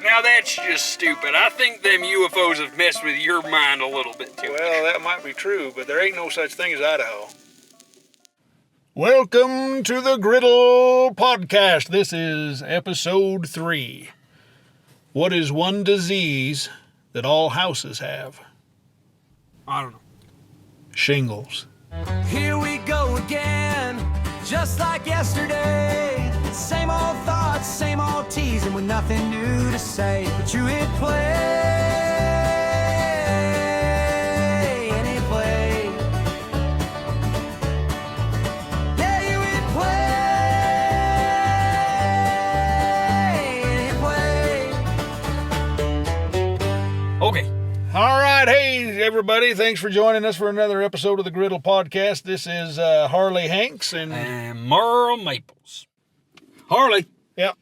Now that's just stupid. I think them UFOs have messed with your mind a little bit too. Well, that might be true, but there ain't no such thing as Idaho. Welcome to the Griddle Podcast. This is episode 3. What is one disease that all houses have? I don't know. Shingles. Here we go again, just like yesterday. Same old thoughts, same old teasing with nothing new to say. But you hit play, and hit play. Yeah, you hit play, and hit play. Okay. All right, hey everybody, thanks for joining us for another episode of the Griddle Podcast. This is Harley Hanks and Merle Maples. Harley. Yep.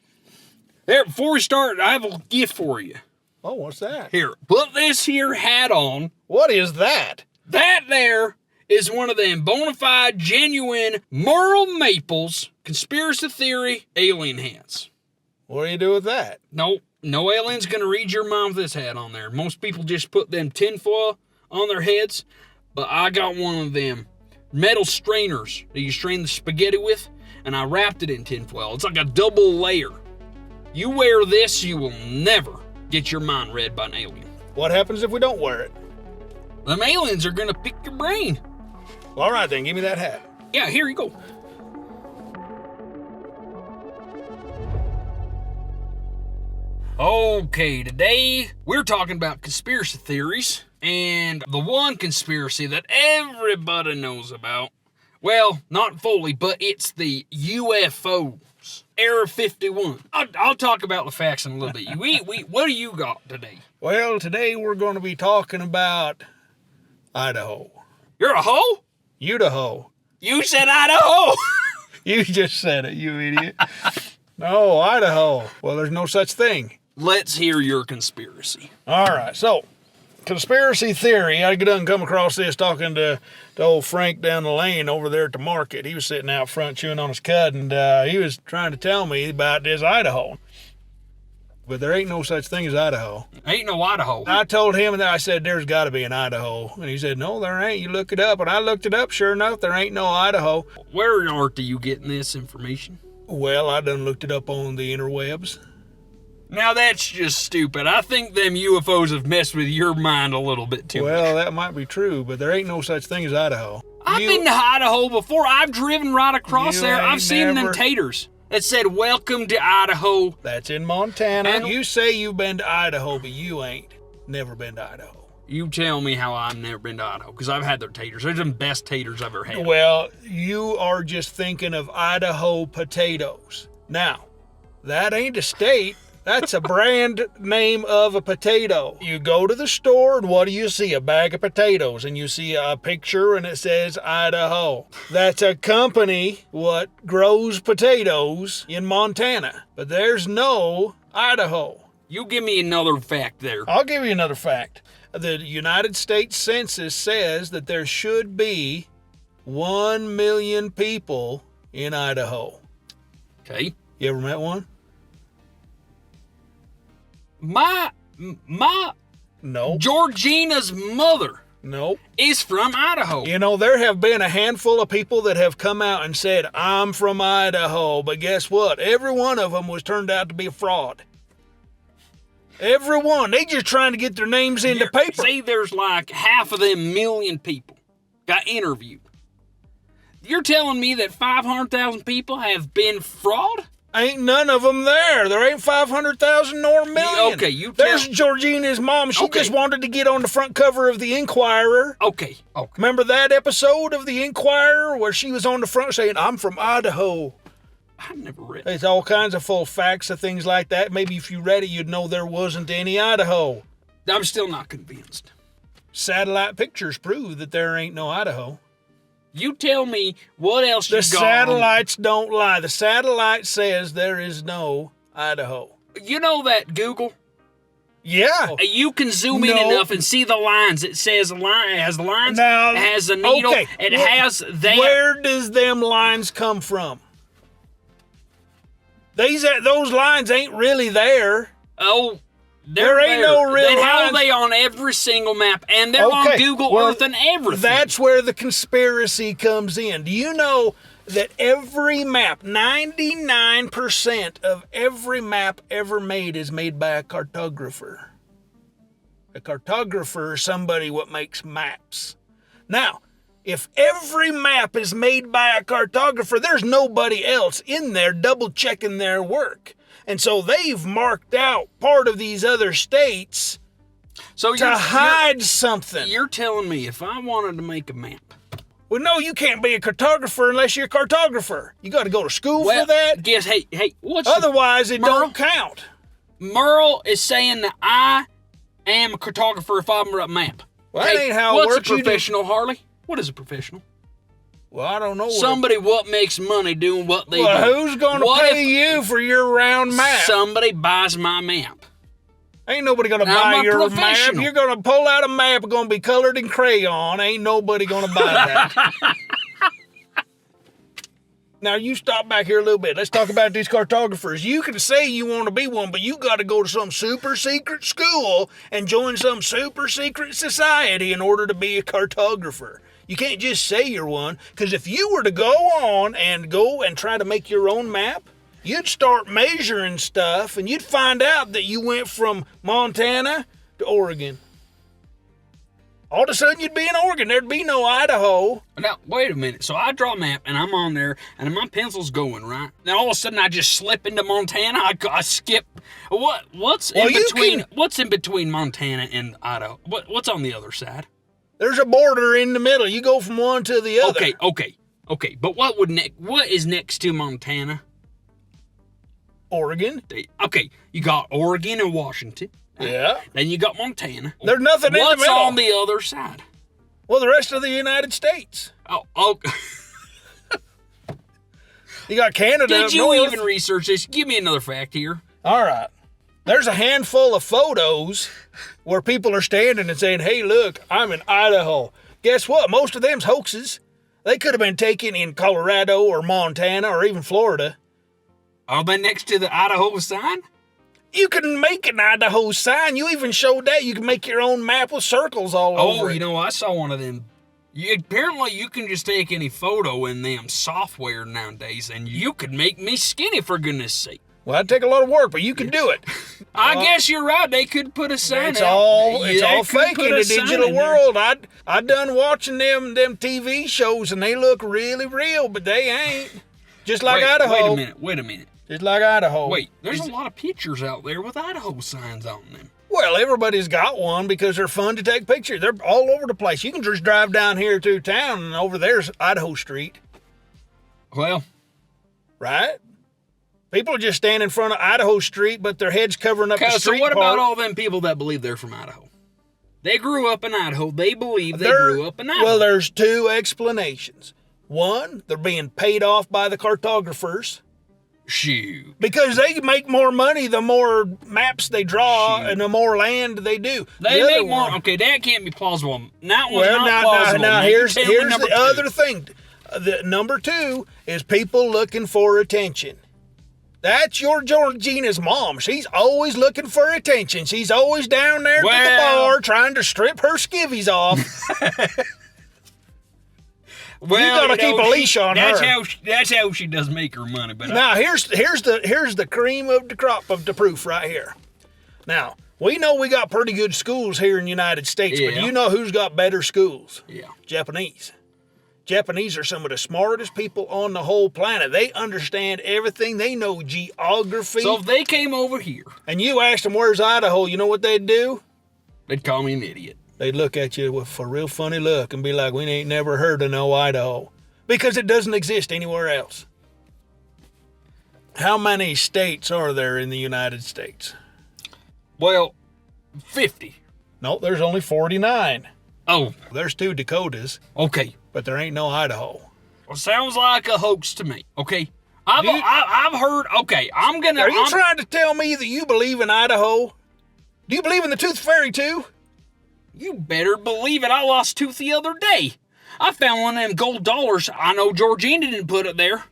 There, before we start, I have a gift for you. Oh, what's that? Here, put this here hat on. What is that? That there is one of them bona fide, genuine Merle Maples conspiracy theory alien hats. What do you do with that? No alien's gonna read your mind with this hat on there. Most people just put them tinfoil on their heads, but I got one of them metal strainers that you strain the spaghetti with, and I wrapped it in tinfoil. It's like a double layer. You wear this, you will never get your mind read by an alien. What happens if we don't wear it? Them aliens are gonna pick your brain. Well, all right then, give me that hat. Yeah, here you go. Okay, today we're talking about conspiracy theories, and the one conspiracy that everybody knows about, well, not fully, but it's the UFOs, Area 51. I'll talk about the facts in a little bit. What do you got today? Well, today we're going to be talking about Idaho. You're a hoe? Idaho. You said Idaho. You just said it, you idiot. No, Idaho. Well, there's no such thing. Let's hear your conspiracy. All right, so conspiracy theory. I done come across this talking to old Frank down the lane over there at the market. He was sitting out front chewing on his cud, and he was trying to tell me about this Idaho. But there ain't no such thing as Idaho. Ain't no Idaho. I told him that I said, there's got to be an Idaho. And he said, no, there ain't. You look it up. And I looked it up. Sure enough, there ain't no Idaho. Where on earth are you getting this information? Well, I done looked it up on the interwebs. Now that's just stupid. I think them UFOs have messed with your mind a little bit too much. Well, that might be true, but there ain't no such thing as Idaho. I've been to Idaho before. I've driven right across there. I've seen them taters that said, welcome to Idaho. That's in Montana. And you say you've been to Idaho, but you ain't never been to Idaho. You tell me how I've never been to Idaho, because I've had their taters. They're the best taters I've ever had. Well, you are just thinking of Idaho potatoes. Now, that ain't a state. That's a brand name of a potato. You go to the store and what do you see? A bag of potatoes, and you see a picture and it says Idaho. That's a company what grows potatoes in Montana, but there's no Idaho. You give me another fact there. I'll give you another fact. The United States Census says that there should be 1 million people in Idaho. Okay. You ever met one? No. Georgina's mother Nope. is from Idaho. You know, there have been a handful of people that have come out and said, I'm from Idaho, but guess what? Every one of them was turned out to be a fraud. Every one. They just trying to get their names in the paper. See, there's like half of them million people got interviewed. You're telling me that 500,000 people have been fraud? Ain't none of them there. There ain't 500,000 nor a million. Okay, you There's Georgina's mom. She just wanted to get on the front cover of the Inquirer. Okay. Remember that episode of the Inquirer where she was on the front saying, I'm from Idaho? I never read it. There's all kinds of full facts of things like that. Maybe if you read it, you'd know there wasn't any Idaho. I'm still not convinced. Satellite pictures prove that there ain't no Idaho. You tell me what else you got. The satellites don't lie. The satellite says there is no Idaho. You know that Google? Yeah. You can zoom in enough and see the lines. It says it has lines, now, it has a needle, okay. it has that. Where does them lines come from? Those lines ain't really there. Oh, There ain't there. no real Then how are lines. they on every single map? And they're on Google Earth and everything. That's where the conspiracy comes in. Do you know that every map, 99% of every map ever made is made by a cartographer? A cartographer is somebody what makes maps. Now, if every map is made by a cartographer, there's nobody else in there double checking their work. And so they've marked out part of these other states to hide something. You're telling me if I wanted to make a map. Well, no, you can't be a cartographer unless you're a cartographer. You got to go to school for that. Guess, hey, Otherwise, it don't count. Merle is saying that I am a cartographer if I'm a map. Well, that ain't how it works. What's a professional, Harley? What is a professional? Well, I don't know. Somebody what makes money doing what they do. Well, who's going to pay you for your round map? Somebody buys my map. Ain't nobody going to buy your map. You're going to pull out a map, it's going to be colored in crayon. Ain't nobody going to buy that. Now, you stop back here a little bit. Let's talk about these cartographers. You can say you want to be one, but you got to go to some super secret school and join some super secret society in order to be a cartographer. You can't just say you're one, because if you were to go and try to make your own map, you'd start measuring stuff, and you'd find out that you went from Montana to Oregon. All of a sudden, you'd be in Oregon. There'd be no Idaho. Now, wait a minute. So I draw a map, and I'm on there, and my pencil's going, right? Now, all of a sudden, I just slip into Montana. I skip. What's in between Montana and Idaho? What's on the other side? There's a border in the middle. You go from one to the other. Okay. But what is next to Montana? Oregon. Okay, you got Oregon and Washington. Yeah. Then you got Montana. There's nothing in the middle. What's on the other side? Well, the rest of the United States. Oh. You got Canada. Did you north. even research this? Give me another fact here. All right. There's a handful of photos where people are standing and saying, hey, look, I'm in Idaho. Guess what? Most of them's hoaxes. They could have been taken in Colorado or Montana or even Florida. Are they next to the Idaho sign? You can make an Idaho sign. You even showed that. You can make your own map with circles all over it. You know, I saw one of them. Apparently, you can just take any photo in them software nowadays, and you could make me skinny, for goodness sake. Well, that'd take a lot of work, but you can do it. I guess you're right. They could put a sign It's out. all fake in the digital world. There. I done watching them TV shows, and they look really real, but they ain't. Just like Idaho. Wait a minute. Just like Idaho. Wait, there's a lot of pictures out there with Idaho signs on them. Well, everybody's got one because they're fun to take pictures. They're all over the place. You can just drive down here to town, and over there's Idaho Street. Well. Right? People are just standing in front of Idaho Street, but their head's covering up the street So what part. about all them people that believe they're from Idaho? They grew up in Idaho. They believe they grew up in Idaho. Well, there's two explanations. One, they're being paid off by the cartographers. Shoot. Because they make more money the more maps they draw and the more land they do. They make more. Okay, that can't be plausible. That one's not plausible. Now here's the two. other thing. The number two is people looking for attention. That's your Georgina's mom. She's always looking for attention. She's always down there to the bar trying to strip her skivvies off. Well, you gotta keep a leash on her. That's how she does make her money. But now here's the cream of the crop of the proof right here. Now we know we got pretty good schools here in the United States, but do you know who's got better schools? Yeah, Japanese. Japanese are some of the smartest people on the whole planet. They understand everything. They know geography. So if they came over here and you asked them where's Idaho, you know what they'd do? They'd call me an idiot. They'd look at you with a real funny look and be like, we ain't never heard of no Idaho. Because it doesn't exist anywhere else. How many states are there in the United States? Well, 50. No, there's only 49. Oh. There's 2 Dakotas. Okay. But there ain't no Idaho. Well, sounds like a hoax to me, okay? I've heard, okay, I'm gonna... Are you trying to tell me that you believe in Idaho? Do you believe in the Tooth Fairy too? You better believe it. I lost tooth the other day. I found one of them gold dollars. I know Georgina didn't put it there.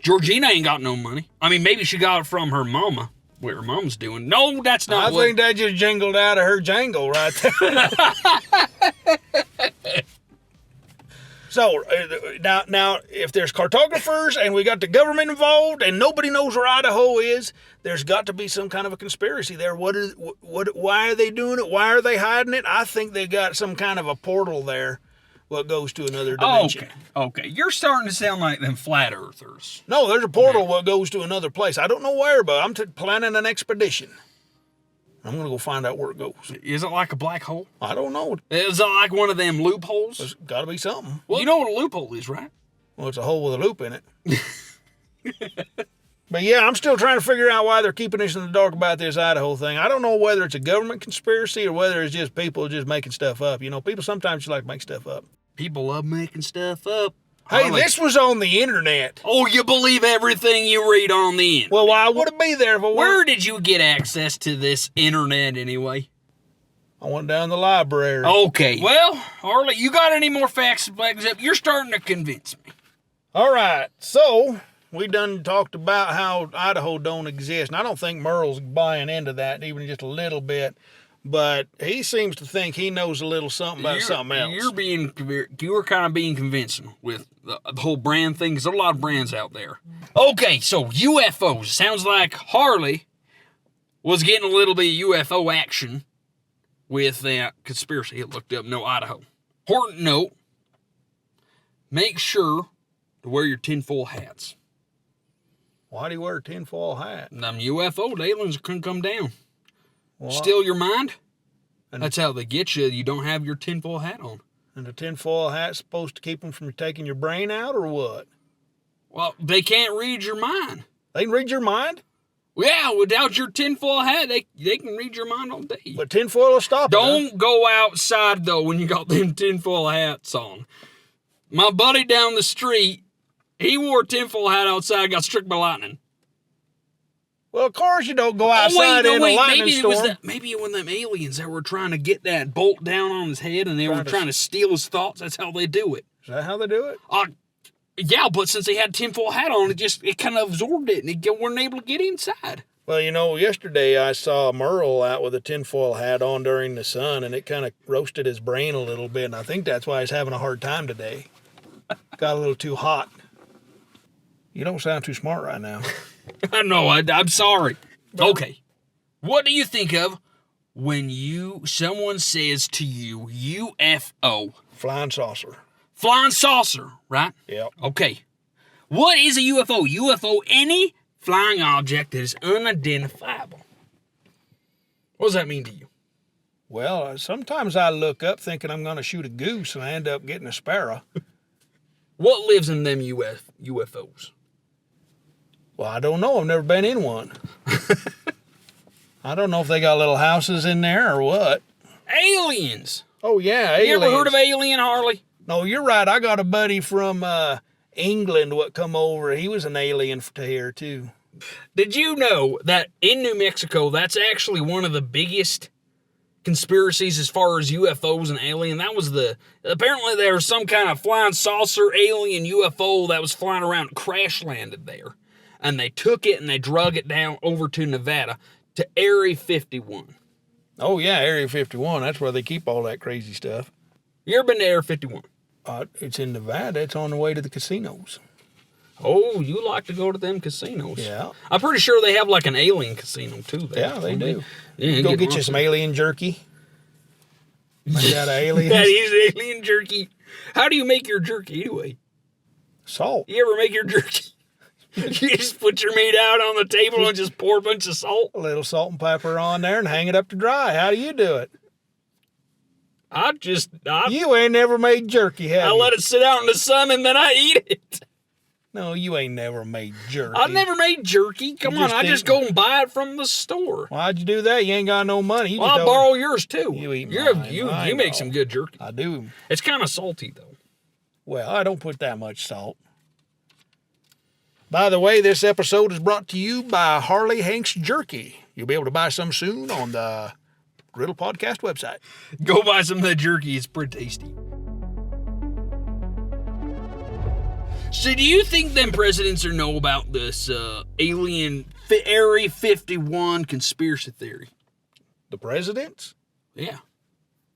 Georgina ain't got no money. I mean, maybe she got it from her mama. What her mom's doing. No, that's not I think that just jingled out of her jangle right there. So, now, if there's cartographers and we got the government involved and nobody knows where Idaho is, there's got to be some kind of a conspiracy there. Why are they doing it? Why are they hiding it? I think they got some kind of a portal there what goes to another dimension. Okay. You're starting to sound like them flat earthers. No, there's a portal what goes to another place. I don't know where, but I'm planning an expedition. I'm going to go find out where it goes. Is it like a black hole? I don't know. Is it like one of them loopholes? There's got to be something. Well, you know what a loophole is, right? Well, it's a hole with a loop in it. But yeah, I'm still trying to figure out why they're keeping us in the dark about this Idaho thing. I don't know whether it's a government conspiracy or whether it's just people just making stuff up. You know, people sometimes just like to make stuff up. People love making stuff up. Hey, this was on the internet. Oh, you believe everything you read on the internet? Well, why would it be there if it Where weren't? did you get access to this internet anyway? I went down the library. Okay. Well, Harley, you got any more facts to back this up? You're starting to convince me. All right, so we done talked about how Idaho don't exist, and I don't think Merle's buying into that even just a little bit. But he seems to think he knows a little something about something else. You were kind of being convincing with the whole brand thing, because there's a lot of brands out there. Okay, so UFOs. Sounds like Harley was getting a little bit of UFO action with that conspiracy. He looked up, no Idaho. Important note, make sure to wear your tinfoil hats. Why do you wear a tinfoil hat? Them UFO aliens couldn't come down. What? Steal your mind? That's how they get you. You don't have your tinfoil hat on. And the tinfoil hat's supposed to keep them from taking your brain out, or what? Well, they can't read your mind. They can read your mind? Yeah, without your tinfoil hat, they can read your mind all day. But tinfoil will stop it. Don't go outside, though, when you got them tinfoil hats on. My buddy down the street, he wore a tinfoil hat outside, got struck by lightning. Well, of course you don't go outside in a lightning storm. Maybe it was them aliens that were trying to get that bolt down on his head, and they were trying to steal his thoughts. That's how they do it. Is that how they do it? Yeah, but since he had a tinfoil hat on, it kind of absorbed it, and he weren't able to get inside. Well, you know, yesterday I saw Merle out with a tinfoil hat on during the sun, and it kind of roasted his brain a little bit, and I think that's why he's having a hard time today. Got a little too hot. You don't sound too smart right now. I know, I'm sorry. Okay, what do you think of when someone says to you, UFO? Flying saucer. Flying saucer, right? Yep. Okay. What is a UFO? UFO, any flying object that is unidentifiable. What does that mean to you? Well, sometimes I look up thinking I'm going to shoot a goose and I end up getting a sparrow. What lives in them UFOs? Well, I don't know. I've never been in one. I don't know if they got little houses in there or what. Aliens. Oh, yeah, aliens. You ever heard of Alien, Harley? No, you're right. I got a buddy from England what come over. He was an alien to here, too. Did you know that in New Mexico, that's actually one of the biggest conspiracies as far as UFOs and alien? Apparently there was some kind of flying saucer alien UFO that was flying around and crash landed there. And they took it and they drug it down over to Nevada to Area 51. Oh, yeah, Area 51. That's where they keep all that crazy stuff. You ever been to Area 51? It's in Nevada. It's on the way to the casinos. Oh, you like to go to them casinos. Yeah. I'm pretty sure they have like an alien casino too there. Yeah, they do. Yeah, go get you some alien jerky. Made out of aliens. That is alien jerky. How do you make your jerky anyway? Salt. You ever make your jerky? You just put your meat out on the table and just pour a bunch of salt? A little salt and pepper on there and hang it up to dry. How do you do it? You ain't never made jerky, have you? I let it sit out in the sun and then I eat it. No, you ain't never made jerky. I've never made jerky. Come on, I just go and buy it from the store. Why'd you do that? You ain't got no money. Well, I'll borrow yours too. You eat mine. You make some good jerky. I do. It's kind of salty though. Well, I don't put that much salt. By the way, this episode is brought to you by Harley Hank's Jerky. You'll be able to buy some soon on the Griddle Podcast website. Go buy some of that jerky. It's pretty tasty. So do you think them presidents are know about this alien Area 51 conspiracy theory? The presidents? Yeah.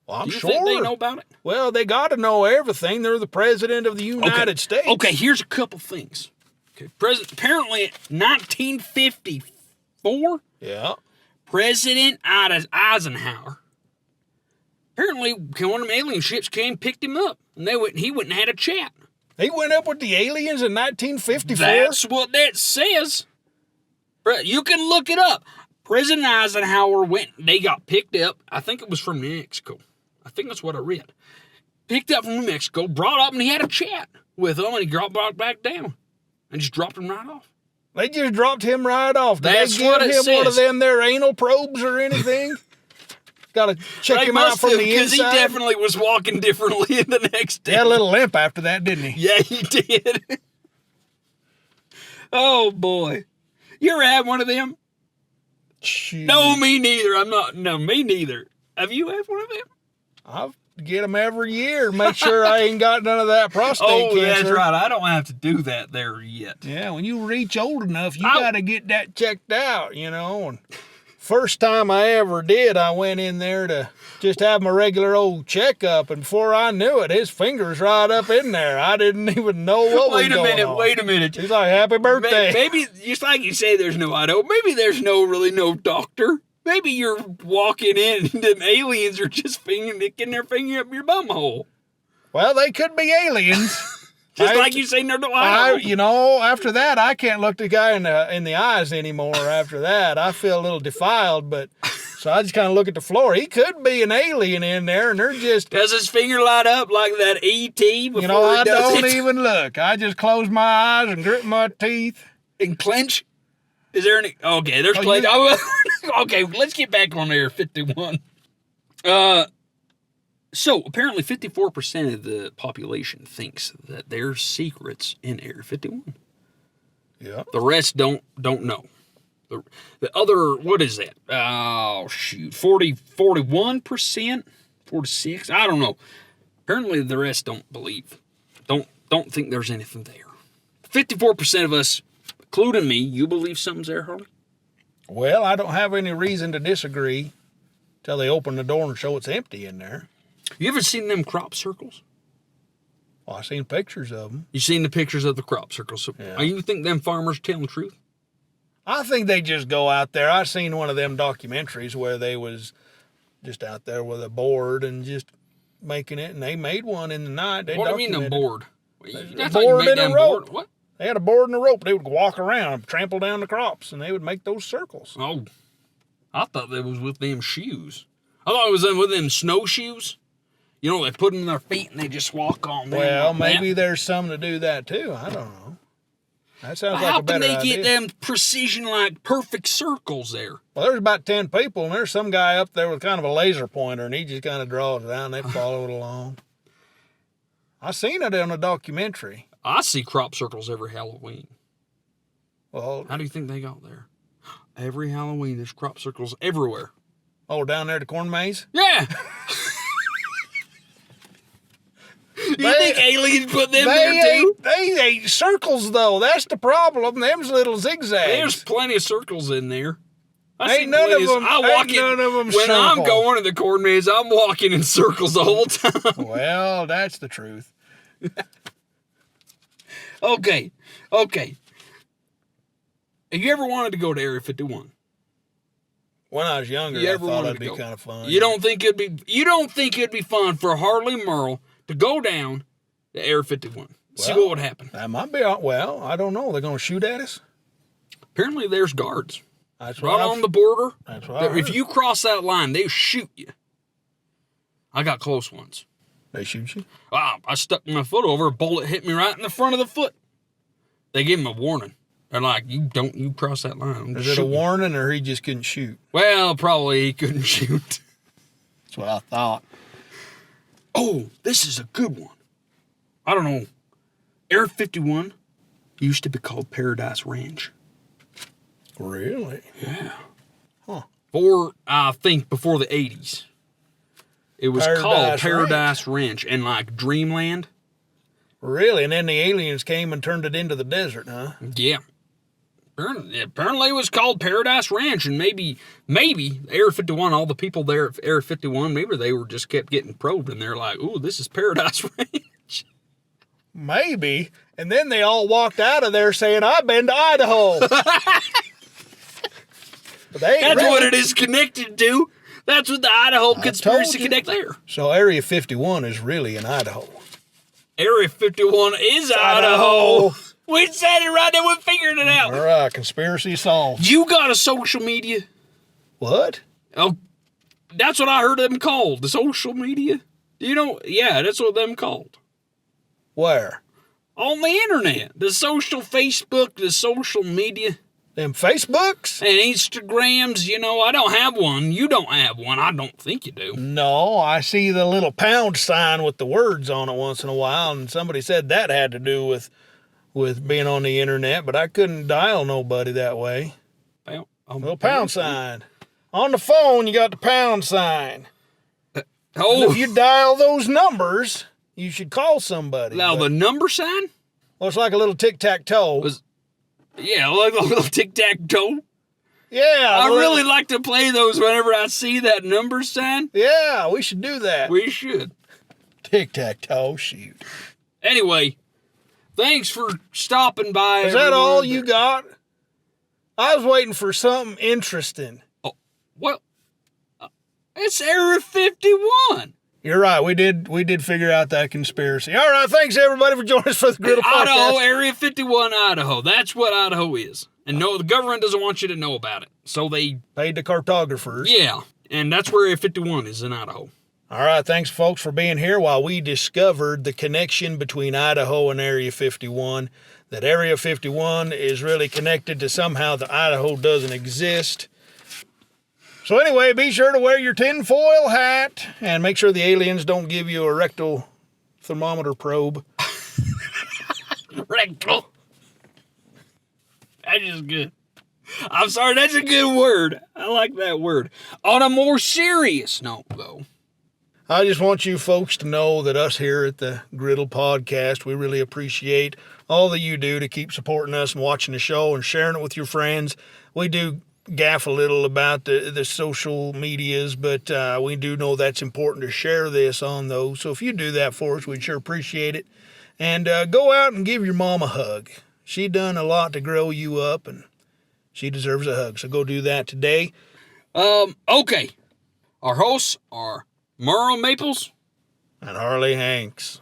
Well, I'm Do you sure. think they know about it? Well, they got to know everything. They're the president of the United States. Okay, here's a couple things. Okay, apparently 1954, Yeah. President Eisenhower. Apparently, one of them alien ships came, picked him up, and he went and had a chat. He went up with the aliens in 1954? That's what that says. You can look it up. President Eisenhower they got picked up. I think it was from New Mexico. I think that's what I read. Picked up from New Mexico, brought up, and he had a chat with them, and he brought back down and just dropped him right off. They just dropped him right off. Did That's they give what it him says. one of them their anal probes or anything? Got to check They him out must from have, the because he inside. definitely was walking differently the next day. He had a little limp after that, didn't he? Yeah, he did. Oh, boy. You ever had one of them? Shoot. No, me neither. No, me neither. Have you had one of them? I get them every year. Make sure I ain't got none of that prostate cancer. That's right. I don't have to do that there yet. Yeah, when you reach old enough, you got to get that checked out, And first time I ever did, I went in there to just have my regular old checkup, and before I knew it, his fingers right up in there. I didn't even know what was going on. Wait a minute. He's like, happy birthday. Maybe, just like you say, there's no Idaho. Maybe there's really no doctor. Maybe you're walking in and them aliens are just nicking their finger up your bum hole. Well, they could be aliens. Just like you say, no Idaho. After that, I can't look the guy in the eyes anymore. After that, I feel a little defiled, so I just kind of look at the floor. He could be an alien in there, and they're just... Does his finger light up like that E.T. before I he does don't it? even look. I just close my eyes and grit my teeth. And clench? Is there any... Okay, there's clench. Okay, let's get back on Area 51. So, apparently 54% of the population thinks that there's secrets in Area 51. Yeah. The rest don't know. The other, what is that? Oh, shoot. 41%? 46? I don't know. Apparently the rest don't believe. Don't think there's anything there. 54% of us, including me, you believe something's there, Harley? Well, I don't have any reason to disagree till they open the door and show it's empty in there. You ever seen them crop circles? Well, I've seen pictures of them. You seen the pictures of the crop circles? So Yeah. You think them farmers telling the truth? I think they just go out there. I seen one of them documentaries where they was just out there with a board and just making it, and they made one in the night. What do you mean a board? A board and a rope. What? They had a board and a rope. They would walk around, trample down the crops, and they would make those circles. Oh, I thought that was with them shoes. I thought it was with them snowshoes. You know, they put them in their feet and they just walk on them. Well, like maybe that. there's some to do that too. I don't know. That sounds like How a better can they idea. get them precision, like perfect circles there? Well, there's about 10 people, and there's some guy up there with kind of a laser pointer, and he just kind of draws it out, and they follow it along. I seen it on a documentary. I see crop circles every Halloween. Well, How do you think they got there? Every Halloween, there's crop circles everywhere. oh, down there at the corn maze? Yeah. You think aliens put them there too? They ain't circles, though. That's the problem. Them's little zigzags. There's plenty of circles in there. Ain't none of them When circle. I'm going to the corn maze, I'm walking in circles the whole time. Well, that's the truth. Okay. Have you ever wanted to go to Area 51? When I was younger, You I ever thought wanted it'd to be go? kind of fun. You don't think it'd be fun for Harley Merle to go down to Area 51? See Well, what would happen. That might be, well, I don't know. They're going to shoot at us? Apparently there's guards That's right on the border. That's what I If heard. you cross that line, they shoot you. I got close once. They shoot you? Wow, I stuck my foot over, a bullet hit me right in the front of the foot. They gave him a warning. They're like, you cross that line. Is it a warning, or he just couldn't shoot? Well, probably he couldn't shoot. That's what I thought. Oh, this is a good one. I don't know. Area 51 used to be called Paradise Ranch. Really? Yeah. Huh. I think before the 80s. It was called Paradise Ranch. And like Dreamland, Really? And then the aliens came and turned it into the desert, huh? Yeah. Apparently it was called Paradise Ranch, and maybe Area 51, all the people there at Area 51, maybe they were just kept getting probed, and they're like, ooh, this is Paradise Ranch. Maybe. And then they all walked out of there saying, I've been to Idaho. That's what it is connected to. That's what the Idaho conspiracy connect there. So Area 51 is really in Idaho. Area 51 is Idaho. We said it right there. We figured it out. All right, conspiracy solved. You got a social media? What? Oh, that's what I heard them called. The social media. Do you know? Yeah, that's what them called. Where? On the internet. The social Facebook, the social media. Them Facebooks? And Instagrams, you know, I don't have one. You don't have one. I don't think you do. No, I see the little pound sign with the words on it once in a while, and somebody said that had to do with being on the internet, but I couldn't dial nobody that way. Little pound sign. On the phone, you got the pound sign. If you dial those numbers, you should call somebody. Now, the number sign? Well, it's like a little tic-tac-toe. Yeah, like a little tic-tac-toe. Yeah. I really like to play those whenever I see that number sign. Yeah, we should do that. We should. Tic-tac-toe, shoot. Anyway, thanks for stopping by. Is that all you got? I was waiting for something interesting. Oh, well, it's Area 51. You're right. We did figure out that conspiracy. All right. Thanks, everybody, for joining us for the Griddle Podcast. Idaho, Area 51, Idaho. That's what Idaho is. And no, the government doesn't want you to know about it. So they paid the cartographers. Yeah. And that's where Area 51 is, in Idaho. All right. Thanks, folks, for being here while we discovered the connection between Idaho and Area 51. That Area 51 is really connected to somehow that Idaho doesn't exist. So anyway, be sure to wear your tinfoil hat and make sure the aliens don't give you a rectal thermometer probe. Rectal. That is good. I'm sorry, that's a good word. I like that word. On a more serious note, though. I just want you folks to know that us here at the Griddle Podcast, we really appreciate all that you do to keep supporting us and watching the show and sharing it with your friends. We do gaff a little about the social medias, but we do know that's important to share this on those. So if you do that for us, we'd sure appreciate it. And go out and give your mom a hug. She done a lot to grow you up, and she deserves a hug. So go do that today. Okay. Our hosts are Merle Maples and Harley Hanks.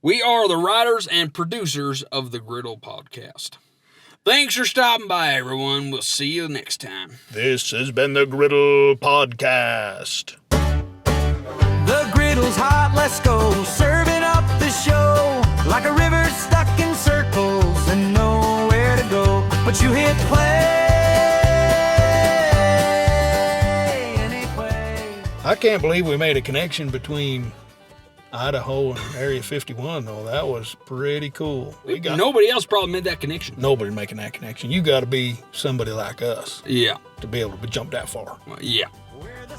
We are the writers and producers of the Griddle Podcast. Thanks for stopping by, everyone. We'll see you next time. This has been the Griddle Podcast. The griddle's hot, let's go. Serving up the show like a river stuck in circles and nowhere to go. But you hit play anyway. I can't believe we made a connection between Idaho and Area 51, though. That was pretty cool. Nobody else probably made that connection. Nobody making that connection. You got to be somebody like us. Yeah. To be able to jump that far. Yeah. Where the